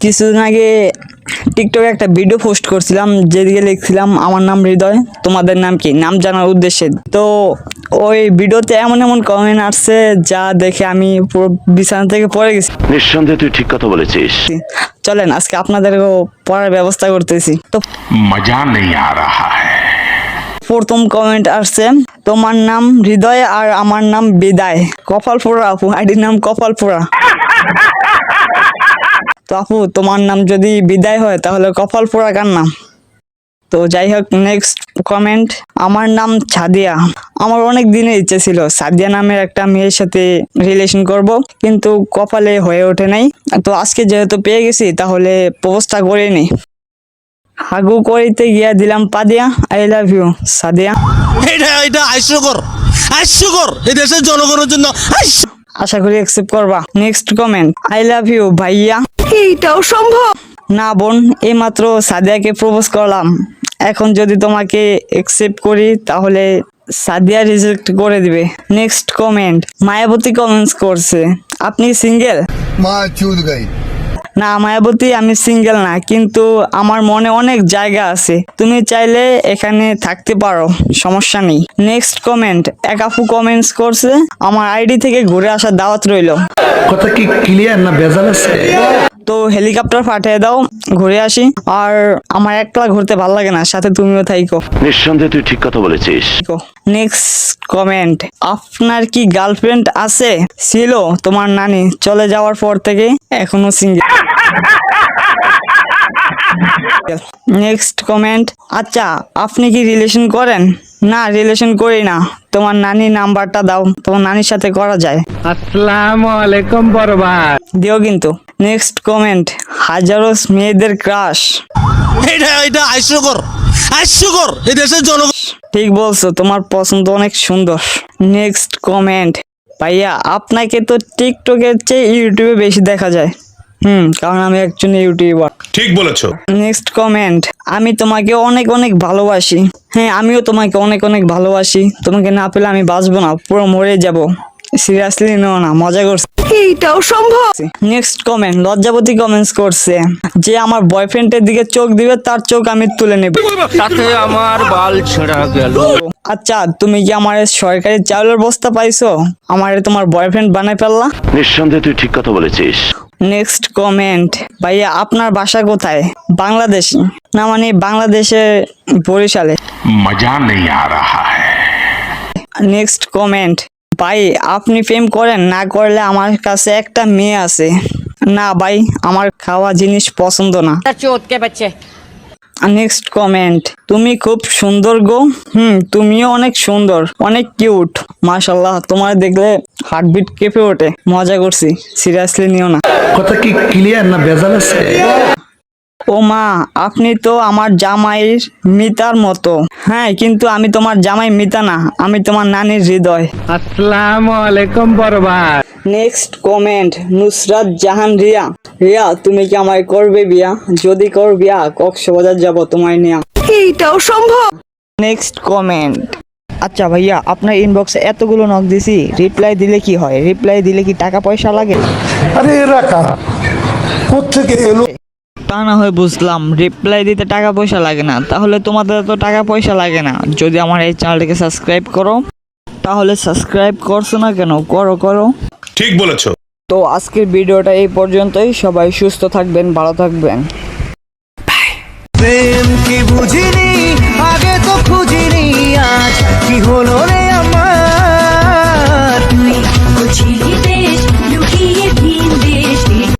কিছুদিন আগে টিকটকে একটা ভিডিও পোস্ট করছিলাম, যেদিকে লিখছিলাম আমার নাম হৃদয়, তোমাদের নাম কি, নাম জানার উদ্দেশ্যে। তো ওই ভিডিওতে এমন এমন কমেন্ট আসছে যা দেখে আমি পুরো বিছানা থেকে পড়ে গেছি। নিঃসন্দেহে তুই ঠিক কথা বলেছিস। চলেন আজকে আপনাদেরকেও পড়ার ব্যবস্থা করতেছি। তো মজা নেই আ রাহা হ্যায়। প্রথম কমেন্ট আসছে, তোমার নাম হৃদয় আর আমার নাম বিদায়, কপাল পোড়া আপু, আইডির নাম কপাল পোড়া। তো আপু তোমার নাম যদি বিদায় হয় তাহলে কপাল পোড়া কার নাম? তো যাই হোক, নেক্সট কমেন্ট, আমার নাম সাদিয়া, আমার অনেক দিনের ইচ্ছে ছিল সাদিয়া নামের একটা মেয়ের সাথে রিলেশন করব, কিন্তু কপালে হয়ে ওঠে নাই। তো আজকে যেহেতু পেয়ে গেছি তাহলে প্রপোজটা করে নি। হাগু করিতে গিয়া দিলাম পাদিয়া, আই লাভ ইউ সাদিয়া। এটা হাস্যকর এই দেশের জনগণের জন্য আশা করি অ্যাকসেপ্ট করবা। Next comment, I love you ভাইয়া। এইটাও সম্ভব? না বোন, এইমাত্র সাদিয়াকে প্রপোজ করলাম, এখন যদি তোমাকে অ্যাকসেপ্ট করি তাহলে সাদিয়া রিজেক্ট করে দিবে। নেক্সট কমেন্ট, মায়াবতী কমেন্টস করছে, আপনি সিঙ্গেল? माँ चूत गई। না মায়াবতী, আমি সিঙ্গেল না, কিন্তু আমার মনে অনেক জায়গা আছে, তুমি চাইলে এখানে থাকতে পারো, সমস্যা নেই। নেক্সট কমেন্ট, এক আপু কমেন্টস করছে, আমার আইডি থেকে ঘুরে আসার দাওয়াত রইলো। কথা কি ক্লিয়ার না ভেজাল আছে? তো হেলিকপ্টার পাঠিয়ে দাও, ঘুরে আসি। আর আমার একলা ঘুরতে ভালো লাগে না, সাথে তুমিও থাইকো। নিঃসন্দেহে তুই ঠিক কথা বলেছিস। নেক্সট কমেন্ট, আপনার কি গার্লফ্রেন্ড আছে? ছিল তোমার নানি চলে যাওয়ার পর থেকে এখনো সিঙ্গেল। নেক্সট কমেন্ট, আচ্ছা আপনি কি রিলেশন করেন? না রিলেশন করি না, তোমার নানির নাম্বারটা দাও, তোমার নানির সাথে করা যায়। আসসালামু আলাইকুম বরবাদ। দিও কিন্তু। নেক্সট কমেন্ট, হাজারো মেয়েদের ক্রাশ। এটা হাস্যকর এই দেশের জনগণ। ঠিক বলছো, তোমার পছন্দ অনেক সুন্দর। নেক্সট কমেন্ট, ভাইয়া আপনাকে তো টিকটকের চেয়ে ইউটিউবে বেশি দেখা যায়। কারণ আমি একজন ইউটিউবার। ঠিক বলেছো। নেক্সট কমেন্ট, আমি তোমাকে অনেক অনেক ভালোবাসি। হ্যাঁ আমিও তোমাকে অনেক অনেক ভালোবাসি, তোমাকে না পেলে আমি বাঁচবো না, পুরো মরে যাব। সিরিয়াসলি নেও না, মজা করছি। এইটাও সম্ভব? নেক্সট কমেন্ট, লজ্জাবতী কমেন্টস করছে, যে আমার বয়ফ্রেন্ডের দিকে চোখ দিবে তার চোখ আমি তুলে নেব। তাতে আমার বাল ছেঁড়া গেল। আচ্ছা তুমি কি আমার সরকারি চাউলের বস্তা পাইছো, আমারে তোমার বয়ফ্রেন্ড বানাই ফেললা? নিঃসন্দেহে তুই ঠিক কথা বলেছিস। নেক্সট কমেন্ট, ভাইয়া আপনার বাসা কোথায়? বাংলাদেশি না, মানে বাংলাদেশে বরিশালে। মজা নেই আ রাহা হ্যায়। নেক্সট কমেন্ট, ভাই আপনি প্রেম করেন? না করলে আমার কাছে একটা মেয়ে আছে। না ভাই, আমার খাওয়া জিনিস পছন্দ না। নেক্সট কমেন্ট, তুমি খুব সুন্দর গো। তুমিও অনেক সুন্দর, অনেক কিউট, মাশাআল্লাহ, তোমার দেখলে হার্টবিট কেঁপে ওঠে। মজা করছি, সিরিয়াসলি নিও না। কথা কি ক্লিয়ার না ভেজাল আছে? ও মা, আপনি তো আমার জামাইয়ের মিতার মতো। হ্যাঁ কিন্তু আমি তোমার জামাই মিতা না, আমি তোমার নানির হৃদয়। আসসালামু আলাইকুম বরবাদ। Next comment, Nusrat Jahan Riya. রিয়া তুমি কি আমায় করবে বিয়া? যদি কর বিয়া কক্সবাজার যাব তোমায় নিয়ে। এইটাও সম্ভব? নেক্সট কমেন্ট, আচ্ছা ভাইয়া আপনার ইনবক্সে এতগুলো নক দিছি, রিপ্লাই দিলে কি হয়? রিপ্লাই দিলে কি টাকা পয়সা লাগে? আরে এরা কারা, কোত্থেকে এলো? তা না হয় বুঝলাম, রিপ্লাই দিতে টাকা পয়সা লাগে না, তাহলে তোমাদের তো টাকা পয়সা লাগে না যদি আমার এই চ্যানেলটাকে সাবস্ক্রাইব করো। তাহলে সাবস্ক্রাইব করছো না কেন? করো। ঠিক বলেছো। তো আজকের ভিডিওটা এই পর্যন্তই, সবাই সুস্থ থাকবেন, ভালো থাকবেন। প্রেম কি বুঝিনি, আগে তো খুঁজিনি, আজ কি হলো রে?